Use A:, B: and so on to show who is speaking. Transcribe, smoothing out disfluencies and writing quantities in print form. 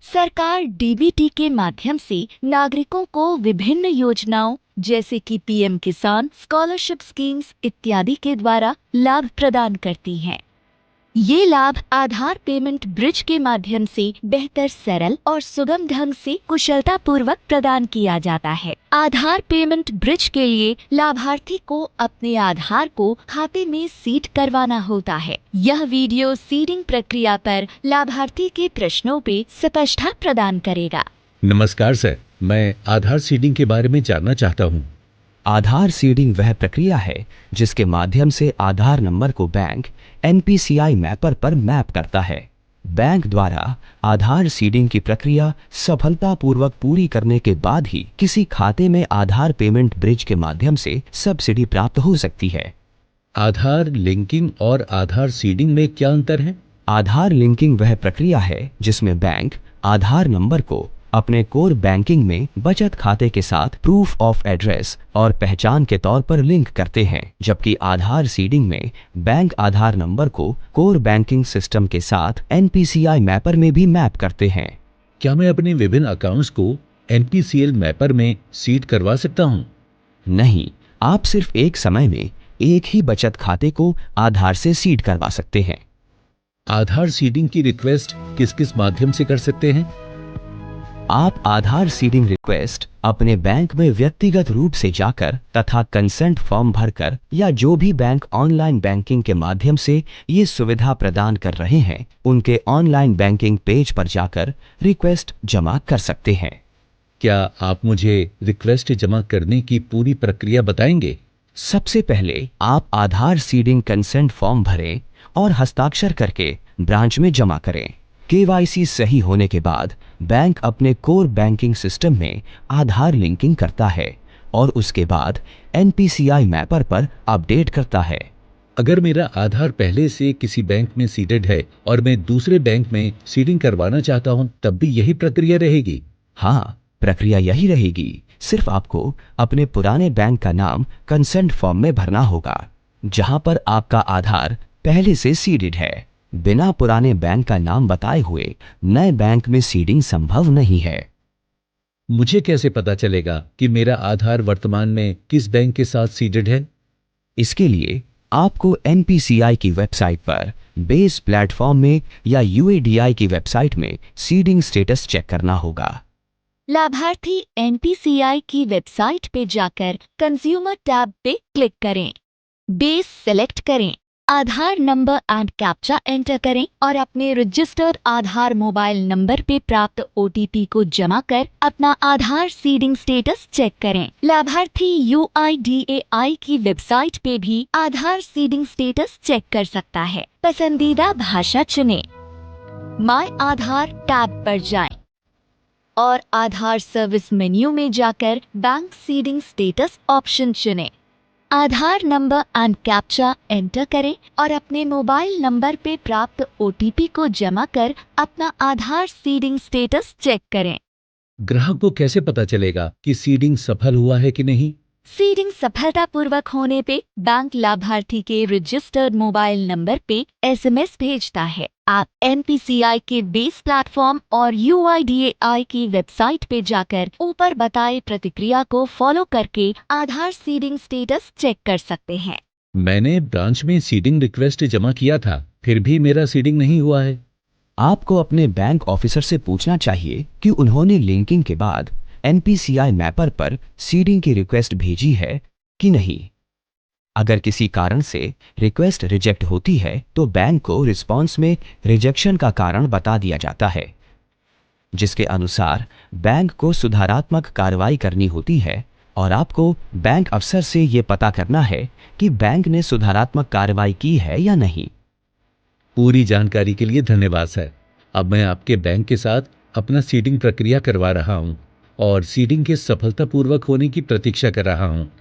A: सरकार डीबीटी के माध्यम से नागरिकों को विभिन्न योजनाओं जैसे कि पीएम किसान, स्कॉलरशिप स्कीम्स इत्यादि के द्वारा लाभ प्रदान करती है। ये लाभ आधार पेमेंट ब्रिज के माध्यम से बेहतर, सरल और सुगम ढंग से कुशलता पूर्वक प्रदान किया जाता है। आधार पेमेंट ब्रिज के लिए लाभार्थी को अपने आधार को खाते में सीड करवाना होता है। यह वीडियो सीडिंग प्रक्रिया पर लाभार्थी के प्रश्नों पे स्पष्टता प्रदान करेगा।
B: नमस्कार सर, मैं आधार सीडिंग के बारे में जानना चाहता हूँ।
C: आधार सीडिंग वह प्रक्रिया है जिसके माध्यम से आधार नंबर को बैंक एनपीसीआई मैपर पर मैप करता है। बैंक द्वारा आधार सीडिंग की प्रक्रिया सफलतापूर्वक पूरी करने के बाद ही किसी खाते में आधार पेमेंट ब्रिज के माध्यम से सब्सिडी प्राप्त हो सकती है।
B: आधार लिंकिंग और आधार सीडिंग में क्या अंतर है?
C: आधार लिंकिंग वह प्रक्रिया है जिसमें बैंक आधार नंबर को अपने कोर बैंकिंग में बचत खाते के साथ प्रूफ ऑफ एड्रेस और पहचान के तौर पर लिंक करते हैं, जबकि आधार सीडिंग में बैंक आधार नंबर को कोर बैंकिंग सिस्टम के साथ एनपीसीआई मैपर में भी मैप करते हैं।
B: क्या मैं अपने विभिन्न अकाउंट्स को एनपीसीएल मैपर में सीड करवा सकता हूँ?
C: नहीं, आप सिर्फ एक समय में एक ही बचत खाते को आधार से सीड करवा सकते हैं।
B: आधार सीडिंग की रिक्वेस्ट किस किस माध्यम से कर सकते हैं?
C: आप आधार सीडिंग रिक्वेस्ट अपने बैंक में व्यक्तिगत रूप से जाकर तथा कंसेंट फॉर्म भरकर या जो भी बैंक ऑनलाइन बैंकिंग के माध्यम से ये सुविधा प्रदान कर रहे हैं उनके ऑनलाइन बैंकिंग पेज पर जाकर रिक्वेस्ट जमा कर सकते हैं।
B: क्या आप मुझे रिक्वेस्ट जमा करने की पूरी प्रक्रिया बताएंगे?
C: सबसे पहले आप आधार सीडिंग कंसेंट फॉर्म भरें और हस्ताक्षर करके ब्रांच में जमा करें। केवाईसी सही होने के बाद बैंक अपने कोर बैंकिंग सिस्टम में आधार लिंकिंग करता है और उसके बाद एनपीसीआई मैपर पर अपडेट करता है।
B: अगर मेरा आधार पहले से किसी बैंक में सीडेड है और मैं दूसरे बैंक में सीडिंग करवाना चाहता हूं, तब भी यही प्रक्रिया रहेगी?
C: हाँ, प्रक्रिया यही रहेगी। सिर्फ आपको अपने पुराने बैंक का नाम कंसेंट फॉर्म में भरना होगा जहां पर आपका आधार पहले से सीडेड है। बिना पुराने बैंक का नाम बताए हुए नए बैंक में सीडिंग संभव नहीं है।
B: मुझे कैसे पता चलेगा कि मेरा आधार वर्तमान में किस बैंक के साथ सीडेड है?
C: इसके लिए आपको एनपीसीआई की वेबसाइट पर बेस प्लेटफॉर्म में या यूएडीआई की वेबसाइट में सीडिंग स्टेटस चेक करना होगा।
A: लाभार्थी एनपीसीआई की वेबसाइट पे जाकर कंज्यूमर टैब पे क्लिक करें, बेस सेलेक्ट करें, आधार नंबर एंड कैप्चा एंटर करें और अपने रजिस्टर्ड आधार मोबाइल नंबर पे प्राप्त ओटीपी को जमा कर अपना आधार सीडिंग स्टेटस चेक करें। लाभार्थी यूआईडीएआई की वेबसाइट पे भी आधार सीडिंग स्टेटस चेक कर सकता है। पसंदीदा भाषा चुनें, माय आधार टैब पर जाएं और आधार सर्विस मेन्यू में जाकर बैंक सीडिंग स्टेटस ऑप्शन चुनें। आधार नंबर एंड कैप्चा एंटर करें और अपने मोबाइल नंबर पे प्राप्त ओटीपी को जमा कर अपना आधार सीडिंग स्टेटस चेक करें।
B: ग्राहक को कैसे पता चलेगा कि सीडिंग सफल हुआ है कि नहीं?
A: सीडिंग सफलतापूर्वक होने पे बैंक लाभार्थी के रजिस्टर्ड मोबाइल नंबर पे एसएमएस भेजता है। आप एनपीसीआई के बेस प्लेटफॉर्म और यूआईडीएआई की वेबसाइट पे जाकर ऊपर बताए प्रतिक्रिया को फॉलो करके आधार सीडिंग स्टेटस चेक कर सकते हैं।
B: मैंने ब्रांच में सीडिंग रिक्वेस्ट जमा किया था, फिर भी मेरा सीडिंग नहीं हुआ है।
C: आपको अपने बैंक ऑफिसर से पूछना चाहिए कि उन्होंने लिंकिंग के बाद एनपीसीआई मैपर पर सीडिंग की रिक्वेस्ट भेजी है कि नहीं। अगर किसी कारण से रिक्वेस्ट रिजेक्ट होती है तो बैंक को रिस्पांस में रिजेक्शन का कारण बता दिया जाता है, जिसके अनुसार बैंक को सुधारात्मक कार्रवाई करनी होती है और आपको बैंक अफसर से यह पता करना है कि बैंक ने सुधारात्मक कार्रवाई की है या नहीं।
B: पूरी जानकारी के लिए धन्यवाद सर। अब मैं आपके बैंक के साथ अपना सीडिंग प्रक्रिया करवा रहा हूँ और सीडिंग के सफलतापूर्वक होने की प्रतीक्षा कर रहा हूँ।